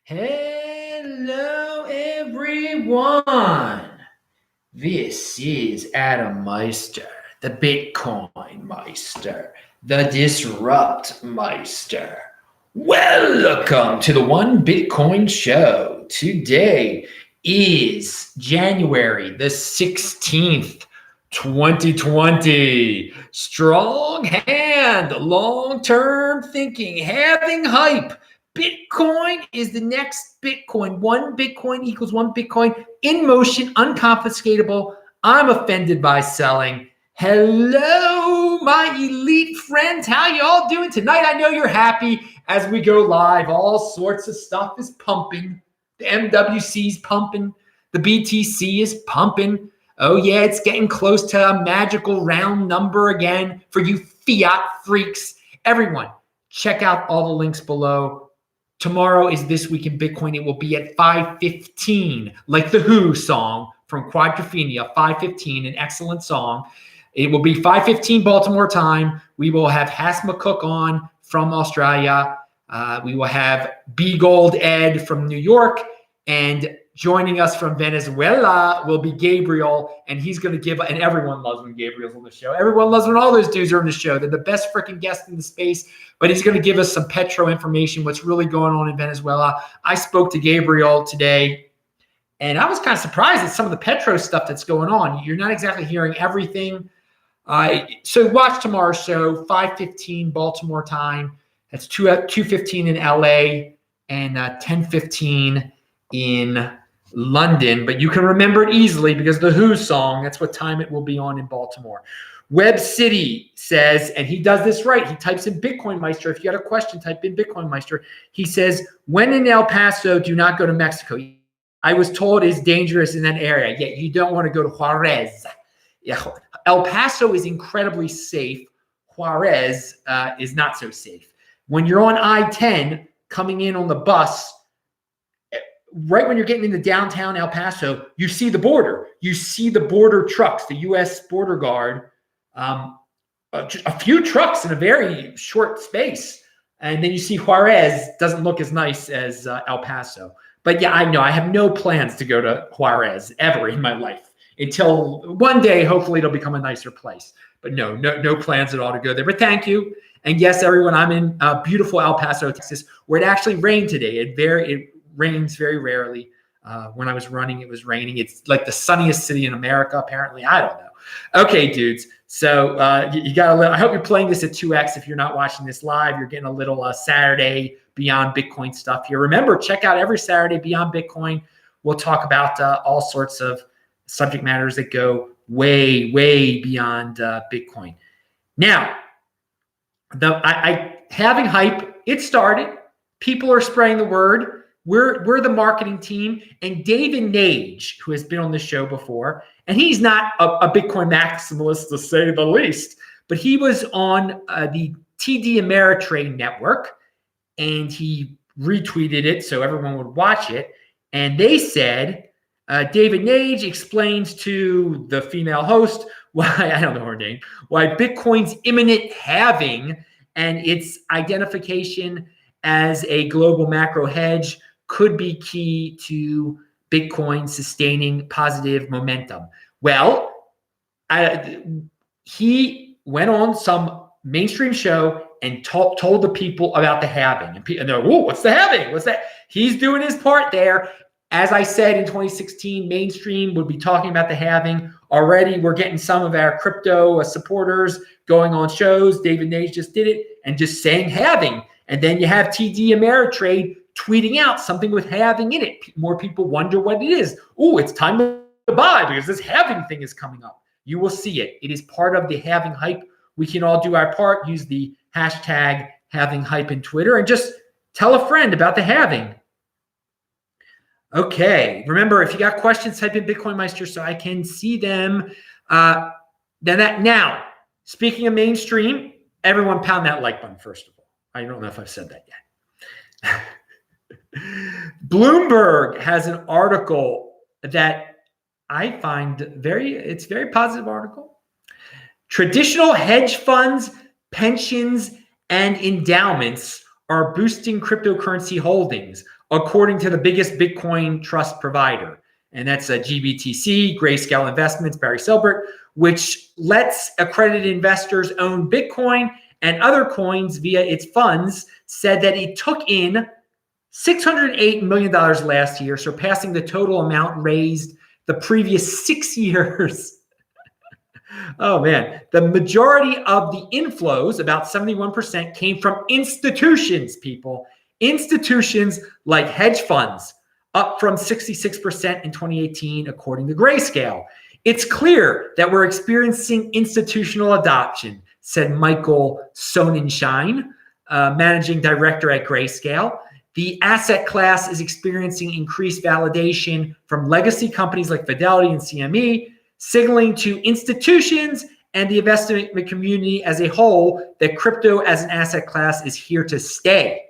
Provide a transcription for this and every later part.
Hello, everyone. This is Adam Meister, the Bitcoin Meister, the Disrupt Meister. Welcome to the One Bitcoin Show. Today is January the 16th, 2020. Strong hand, long-term thinking, having hype. Bitcoin is the next Bitcoin. One Bitcoin equals one Bitcoin in motion, unconfiscatable. I'm offended by selling. Hello, my elite friends. How y'all doing tonight? I know you're happy as we go live. All sorts of stuff is pumping. The MWC is pumping. The BTC is pumping. Oh, yeah, it's getting close to a magical round number again for you fiat freaks. Everyone, check out all the links below. Tomorrow is This Week in Bitcoin. It will be at 5:15, like the Who song from Quadrophenia, 5:15, an excellent song. It will be 5:15 Baltimore time. We will have Has McCook on from Australia. We will have B Gold Ed from New York. And joining us from Venezuela will be Gabriel. And he's going to give, and everyone loves when Gabriel's on the show. Everyone loves when all those dudes are on the show. They're the best freaking guests in the space. But he's going to give us some petro information, what's really going on in Venezuela. I spoke to Gabriel today, and I was kind of surprised at some of the petro stuff that's going on. You're not exactly hearing everything. So watch tomorrow's show, 5:15 Baltimore time. That's 2:15 in LA and 10:15 in London. But you can remember it easily because the Who song, that's what time it will be on in Baltimore. Web City says, and he does this right. He types in Bitcoinmeister. If you got a question, type in Bitcoinmeister. He says, when in El Paso, do not go to Mexico. I was told it's dangerous in that area. Yet you don't want to go to Juarez. Yeah, El Paso is incredibly safe. Juarez is not so safe. When you're on I-10 coming in on the bus, right when you're getting into downtown El Paso, you see the border. You see the border trucks, the U.S. border guard. A few trucks in a very short space. And then you see Juarez doesn't look as nice as El Paso. But yeah, I know I have no plans to go to Juarez ever in my life until one day, hopefully it'll become a nicer place. But no plans at all to go there. But thank you. And yes, everyone, I'm in beautiful El Paso, Texas, where it actually rained today. It rains very rarely. When I was running, it was raining. It's like the sunniest city in America, apparently. I don't know. Okay, dudes. So you got a little, I hope you're playing this at 2x. If you're not watching this live, you're getting a little Saturday Beyond Bitcoin stuff here. Remember, check out every Saturday Beyond Bitcoin. We'll talk about all sorts of subject matters that go way, way beyond Bitcoin. Now, having hype, it started. People are spreading the word. We're the marketing team, and David Nage, who has been on the show before, and he's not a Bitcoin maximalist to say the least, but he was on the TD Ameritrade network, and he retweeted it so everyone would watch it. And they said, David Nage explains to the female host why, I don't know her name, why Bitcoin's imminent halving and its identification as a global macro hedge could be key to Bitcoin sustaining positive momentum. Well, he went on some mainstream show and told the people about the halving. And they're, whoa, what's the halving? What's that? He's doing his part there. As I said in 2016, mainstream would be talking about the halving. Already, we're getting some of our crypto supporters going on shows. David Nage just did it and just saying halving. And then you have TD Ameritrade tweeting out something with halving in it. More people wonder what it is. Oh, it's time to buy because this halving thing is coming up. You will see it. It is part of the halving hype. We can all do our part. Use the hashtag halving hype in Twitter and just tell a friend about the halving. Okay. Remember, if you got questions, type in Bitcoinmeister so I can see them. Now, speaking of mainstream, everyone pound that like button, first of all. I don't know if I've said that yet. Bloomberg has an article that I find it's a very positive article. Traditional hedge funds, pensions, and endowments are boosting cryptocurrency holdings. according to the biggest Bitcoin trust provider. And that's a GBTC, Grayscale Investments, Barry Silbert, which lets accredited investors own Bitcoin and other coins via its funds, said that it took in $608 million last year, surpassing the total amount raised the previous 6 years. Oh man, the majority of the inflows, about 71%, came from institutions, people. Institutions like hedge funds, up from 66% in 2018, according to Grayscale. It's clear that we're experiencing institutional adoption, said Michael Sonnenschein, managing director at Grayscale. The asset class is experiencing increased validation from legacy companies like Fidelity and CME, signaling to institutions and the investment community as a whole that crypto as an asset class is here to stay.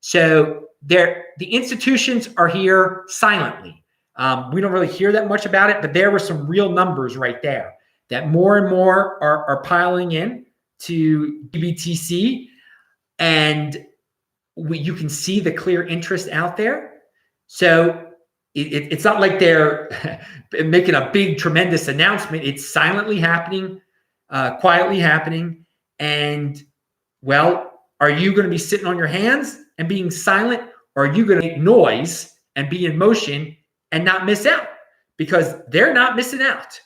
So the institutions are here silently. We don't really hear that much about it, but there were some real numbers right there that more and more are piling in to BTC, and you can see the clear interest out there. So it's not like they're making a big, tremendous announcement. It's silently happening, quietly happening. And, well, are you going to be sitting on your hands and being silent, or are you going to make noise and be in motion and not miss out? Because they're not missing out.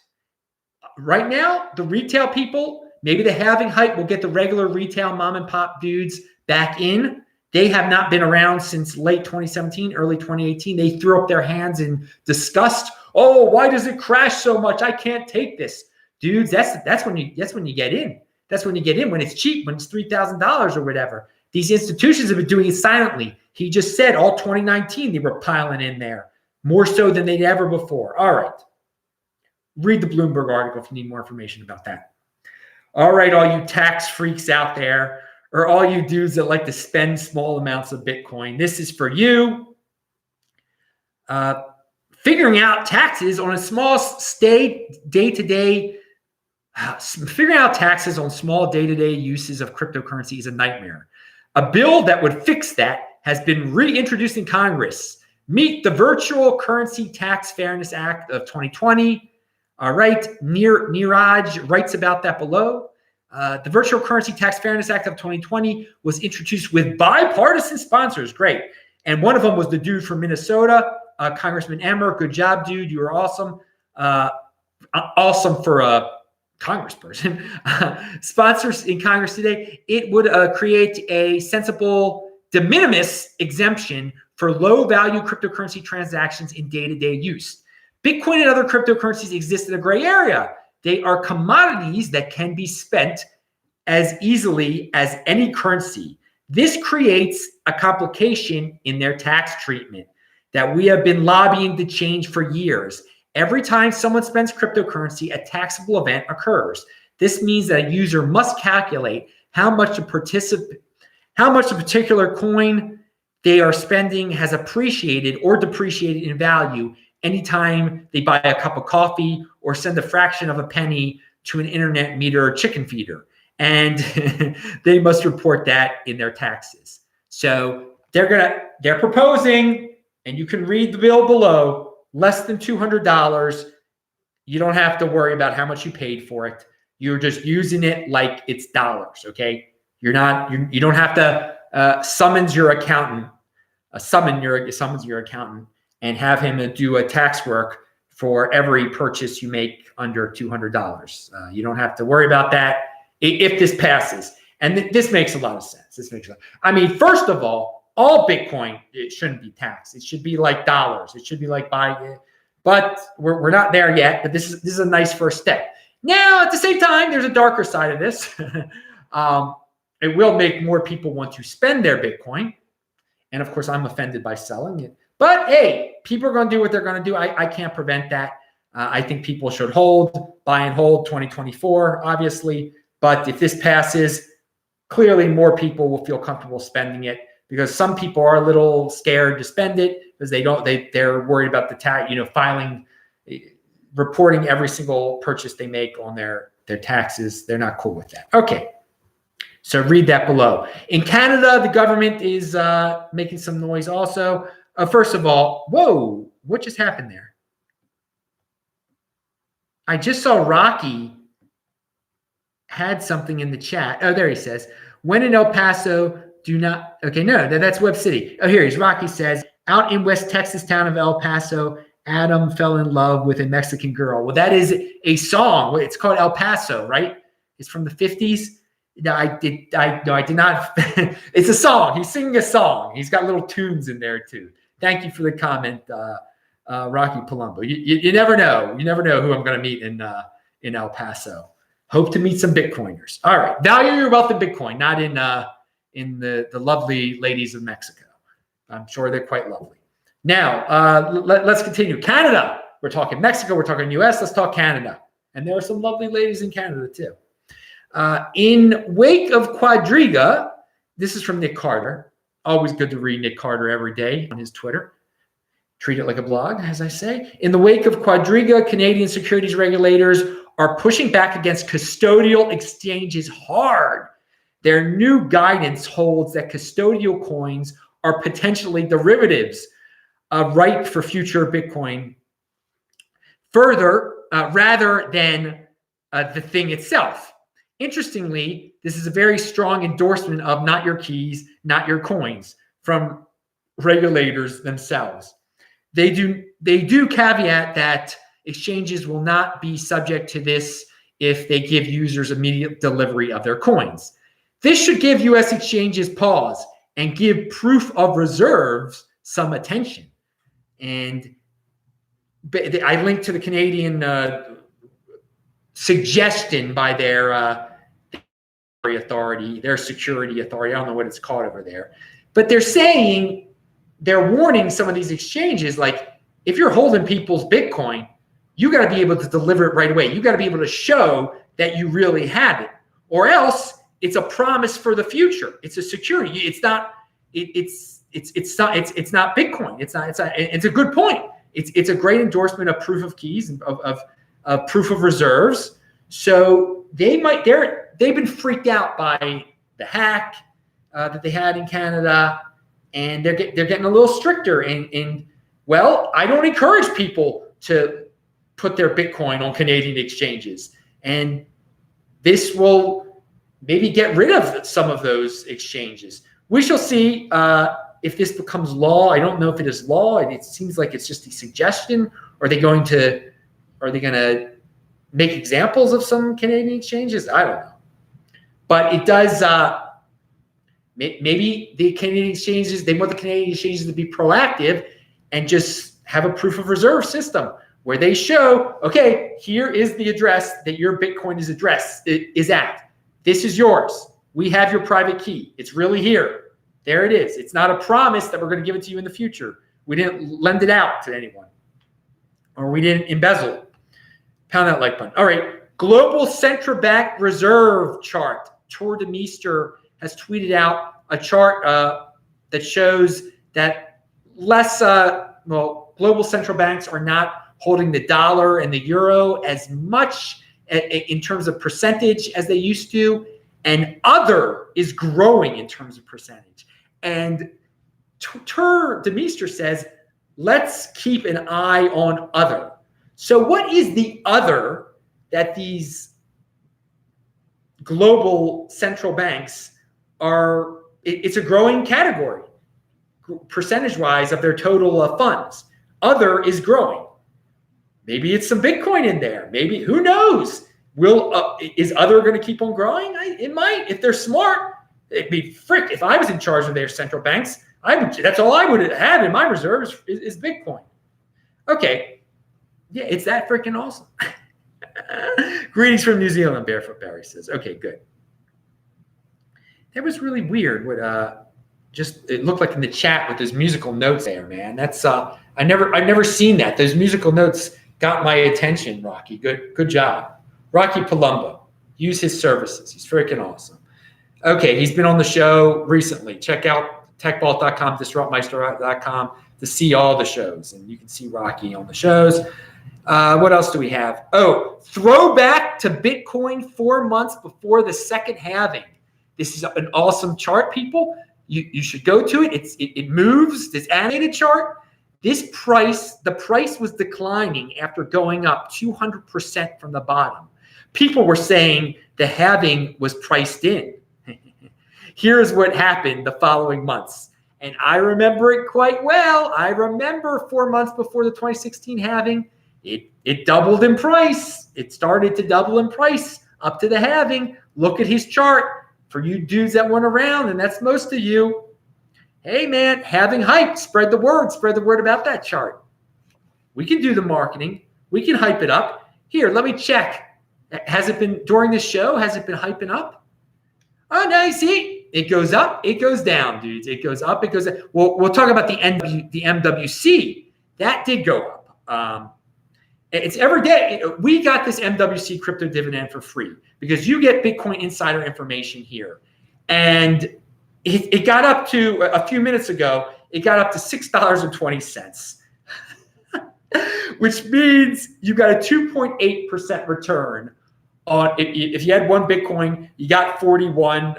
Right now, the retail people, maybe the halving hype will get the regular retail mom and pop dudes back in. They have not been around since late 2017, early 2018. They threw up their hands in disgust. Oh, why does it crash so much? I can't take this. Dudes, that's when you get in. That's when you get in, when it's cheap, when it's $3,000 or whatever. These institutions have been doing it silently. He just said all 2019 they were piling in there, more so than they'd ever before. All right. Read the Bloomberg article if you need more information about that. All right, all you tax freaks out there, or all you dudes that like to spend small amounts of Bitcoin, this is for you. Figuring out taxes on a small day-to-day, figuring out taxes on small day-to-day uses of cryptocurrency is a nightmare. A bill that would fix that has been reintroduced in Congress. Meet the Virtual Currency Tax Fairness Act of 2020. All right, Neeraj writes about that below. The Virtual Currency Tax Fairness Act of 2020 was introduced with bipartisan sponsors. Great. And one of them was the dude from Minnesota, Congressman Emmer. Good job, dude. You were awesome. Awesome for a congressperson. Sponsors in Congress today. It would create a sensible de minimis exemption for low-value cryptocurrency transactions in day-to-day use. Bitcoin and other cryptocurrencies exist in a gray area. They are commodities that can be spent as easily as any currency. This creates a complication in their tax treatment that we have been lobbying to change for years. Every time someone spends cryptocurrency, a taxable event occurs. This means that a user must calculate how much a particular coin they are spending has appreciated or depreciated in value anytime they buy a cup of coffee or send a fraction of a penny to an internet meter chicken feeder. And they must report that in their taxes. So they're proposing, and you can read the bill below, less than $200. You don't have to worry about how much you paid for it. You're just using it like it's dollars, okay? You don't have to summons your accountant and have him do a tax work for every purchase you make under $200. You don't have to worry about that if this passes. And this makes a lot of sense. I mean, first of all Bitcoin, it shouldn't be taxed. It should be like dollars. It should be like buying it. But we're not there yet. But this is a nice first step. Now, at the same time, there's a darker side of this. It will make more people want to spend their Bitcoin. And of course, I'm offended by selling it. But hey, people are going to do what they're going to do. I can't prevent that. I think people should buy and hold 2024, obviously. But if this passes, clearly more people will feel comfortable spending it, because some people are a little scared to spend it because they're worried about the tax, reporting every single purchase they make on their taxes. They're not cool with that. Okay. So read that below. In Canada, the government is making some noise also. First of all, whoa, what just happened there? I just saw Rocky had something in the chat. Oh, there he says, when in El Paso, do not, okay, no, that's Web City. Oh, here he's, Rocky says, out in West Texas town of El Paso, Adam fell in love with a Mexican girl. Well, that is a song. It's called El Paso, right? It's from the 50s. No, I did not. It's a song. He's singing a song. He's got little tunes in there too. Thank you for the comment, Rocky Palumbo. You never know. You never know who I'm going to meet in El Paso. Hope to meet some Bitcoiners. All right. Value your wealth in Bitcoin, not in the lovely ladies of Mexico. I'm sure they're quite lovely. Now, let's continue. Canada. We're talking Mexico. We're talking US. Let's talk Canada. And there are some lovely ladies in Canada too. In wake of Quadriga, this is from Nick Carter. Always good to read Nick Carter every day on his Twitter. Treat it like a blog, as I say. In the wake of Quadriga, Canadian securities regulators are pushing back against custodial exchanges hard. Their new guidance holds that custodial coins are potentially derivatives ripe for future Bitcoin. Further, rather than the thing itself. Interestingly, this is a very strong endorsement of not your keys, not your coins from regulators themselves. They do caveat that exchanges will not be subject to this if they give users immediate delivery of their coins. This should give U.S. exchanges pause and give proof of reserves some attention. And I linked to the Canadian suggestion by their authority, their security authority. I don't know what it's called over there. But they're warning some of these exchanges, like, if you're holding people's Bitcoin, you got to be able to deliver it right away. You got to be able to show that you really have it, or else it's a promise for the future. It's a security. It's not. It's not Bitcoin. It's a good point. It's a great endorsement of proof of keys and of proof of reserves. So they've been freaked out by the hack that they had in Canada, and they're getting a little stricter. And well, I don't encourage people to put their Bitcoin on Canadian exchanges, and this will maybe get rid of some of those exchanges. We shall see if this becomes law. I don't know if it is law. It seems like it's just a suggestion. Are they going to make examples of some Canadian exchanges? I don't know. But it does, maybe the Canadian exchanges, they want the Canadian exchanges to be proactive and just have a proof of reserve system where they show, okay, here is the address that your Bitcoin is at. This is yours. We have your private key. It's really here. There it is. It's not a promise that we're going to give it to you in the future. We didn't lend it out to anyone, or we didn't embezzle it. Pound that like button. All right. Global central bank reserve chart. CryptoHWwallet has tweeted out a chart that shows that global central banks are not holding the dollar and the euro as much in terms of percentage as they used to, and other is growing in terms of percentage. And CryptoHWwallet says, let's keep an eye on other. So what is the other that these global central banks are? It's a growing category, percentage-wise, of their total funds. Other is growing. Maybe it's some Bitcoin in there. Maybe, who knows? Is other going to keep on growing? It might, if they're smart. It'd be frick. If I was in charge of their central banks, that's all I would have in my reserves is Bitcoin. Okay. Yeah, it's that freaking awesome. Greetings from New Zealand, Barefoot Barry says. Okay, good. That was really weird. What it looked like in the chat with those musical notes there, man. That's I've never seen that. Those musical notes got my attention, Rocky. Good job. Rocky Palumbo. Use his services. He's freaking awesome. Okay, he's been on the show recently. Check out techvault.com, disruptmeister.com to see all the shows, and you can see Rocky on the shows. What else do we have? Oh, throwback to Bitcoin 4 months before the second halving. This is an awesome chart, people. You should go to it. It moves, this animated chart. The price was declining after going up 200% from the bottom. People were saying the halving was priced in. Here's what happened the following months. And I remember it quite well. I remember 4 months before the 2016 halving, it doubled in price. It started to double in price up to the halving. Look at his chart. For you dudes that weren't around, and that's most of you, hey man, halving hype, spread the word about that chart. We can do the marketing. We can hype it up. Here, let me check. Has it been during this show? Has it been hyping up? Oh, no, you see, it goes up, it goes down, dudes. It goes up, it goes down. We'll talk about the MWC. That did go up. It's every day. We got this MWC crypto dividend for free because you get Bitcoin insider information here. And it got up to, a few minutes ago, it got up to $6.20, which means you got a 2.8% return on, if you had one Bitcoin, you got 41,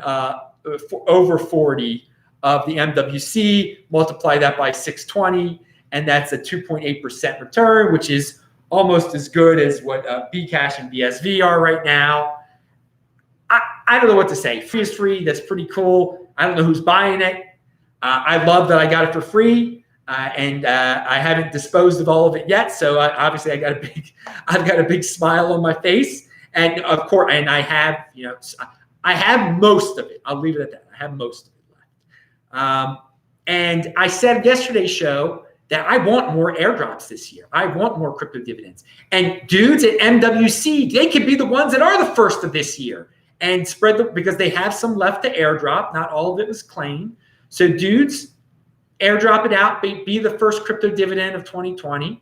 over 40 of the MWC, multiply that by 620, and that's a 2.8% return, which is almost as good as what Bcash and BSV are right now. I don't know what to say. Free is free. That's pretty cool. I don't know who's buying it. I love that I got it for free, and I haven't disposed of all of it yet. So obviously, I've got a big smile on my face, and of course, and I have, I have most of it. I'll leave it at that. I have most of it left. And I said yesterday's show that I want more airdrops this year. I want more crypto dividends. And dudes at MWC, they could be the ones that are the first of this year and spread because they have some left to airdrop. Not all of it was claimed. So dudes, airdrop it out. Be the first crypto dividend of 2020.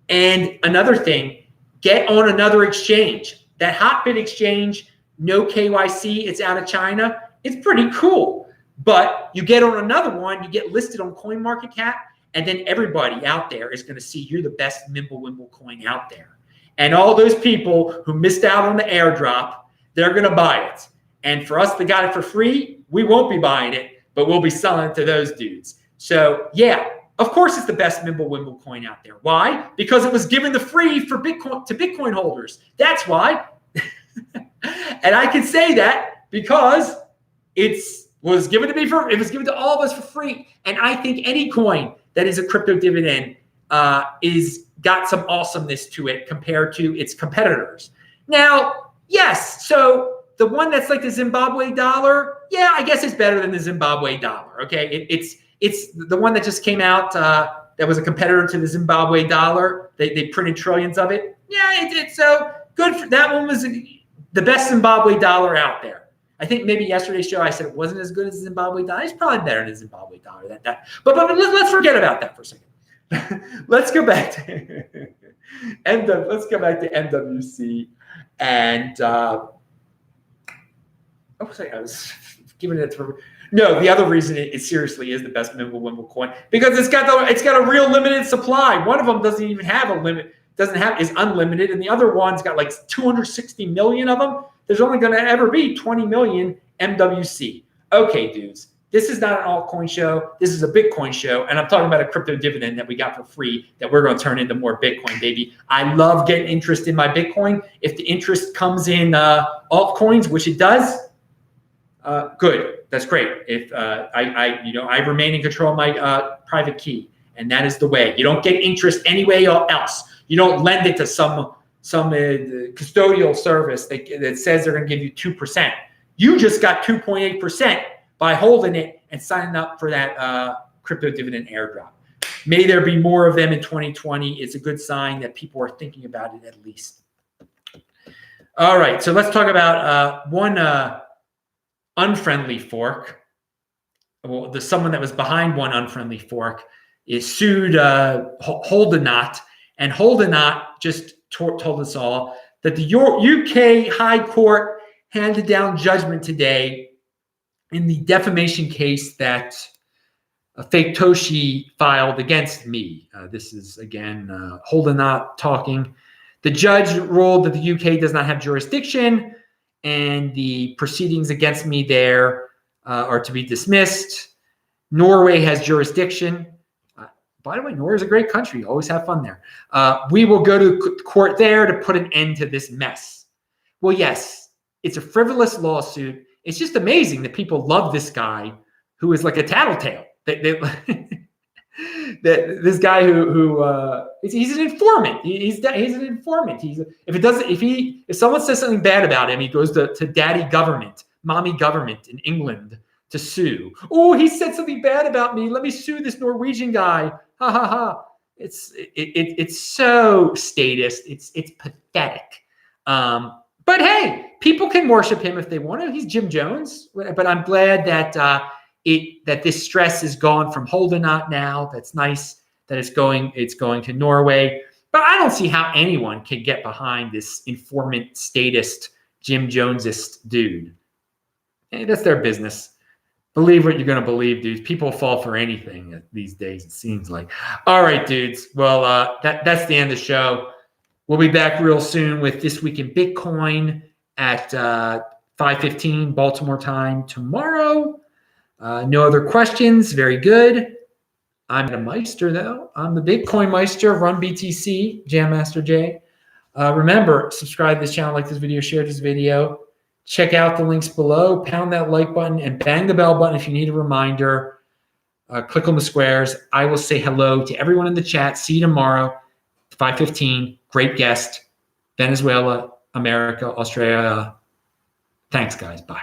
And another thing, get on another exchange. That Hotbit exchange, no KYC, it's out of China. It's pretty cool. But you get on another one, you get listed on CoinMarketCap, and then everybody out there is going to see you're the best Mimblewimble coin out there. And all those people who missed out on the airdrop, they're going to buy it. And for us that got it for free, we won't be buying it, but we'll be selling it to those dudes. So yeah, of course it's the best Mimblewimble coin out there. Why? Because it was given the free for Bitcoin to Bitcoin holders. That's why. And I can say that because it was given to me it was given to all of us for free. And I think any coin that is a crypto dividend is got some awesomeness to it compared to its competitors. Now, yes, so the one that's like the Zimbabwe dollar, yeah, I guess it's better than the Zimbabwe dollar. Okay, it's the one that just came out that was a competitor to the Zimbabwe dollar. They printed trillions of it. Yeah, it's so good. That one was the best Zimbabwe dollar out there. I think maybe yesterday's show I said it wasn't as good as the Zimbabwe dollar. It's probably better than the Zimbabwe dollar. But let's forget about that for a second. Let's go back to let's go back to MWC and I was giving it to. No, the other reason it seriously is the best Mimblewimble coin because it's got a real limited supply. One of them doesn't even have a limit. Is unlimited, and the other one's got like 260 million of them. There's only going to ever be 20 million MWC. Okay, dudes, this is not an altcoin show. This is a Bitcoin show, and I'm talking about a crypto dividend that we got for free that we're going to turn into more Bitcoin, baby. I love getting interest in my Bitcoin. If the interest comes in altcoins, which it does, good. That's great. If I remain in control of my private key, and that is the way. You don't get interest any way else. You don't lend it to some custodial service that says they're going to give you 2%. You just got 2.8% by holding it and signing up for that crypto dividend airdrop. May there be more of them in 2020. It's a good sign that people are thinking about it at least. All right, so let's talk about one unfriendly fork. Well, there's someone that was behind one unfriendly fork is sued Holdenot. And Holdenot just told us all that the UK High Court handed down judgment today in the defamation case that Fake Toshi filed against me. This is, again, Holdenot talking. The judge ruled that the UK does not have jurisdiction and the proceedings against me there are to be dismissed. Norway has jurisdiction. By the way, Norway is a great country. Always have fun there. We will go to court there to put an end to this mess. Well, yes, it's a frivolous lawsuit. It's just amazing that people love this guy who is like a tattletale. This guy he's an informant. He's an informant. If someone says something bad about him, he goes to daddy government, mommy government in England to sue. Oh, he said something bad about me. Let me sue this Norwegian guy. Ha ha ha. It's so statist. It's pathetic. But hey, people can worship him if they want to. He's Jim Jones. But I'm glad that that this stress is gone from Holdenot now. That's nice that it's going to Norway. But I don't see how anyone can get behind this informant statist Jim Jonesist dude. Hey, that's their business. Believe what you're going to believe, dudes. People fall for anything these days, it seems like. All right, dudes. Well, that's the end of the show. We'll be back real soon with This Week in Bitcoin at 5:15 Baltimore time tomorrow. No other questions. Very good. I'm the Meister, though. I'm the Bitcoinmeister, run BTC, Jam Master J. Remember, subscribe to this channel, like this video, share this video. Check out the links below. Pound that like button and bang the bell button if you need a reminder. Click on the squares. I will say hello to everyone in the chat. See you tomorrow, 5:15. Great guest. Venezuela, America, Australia. Thanks, guys. Bye.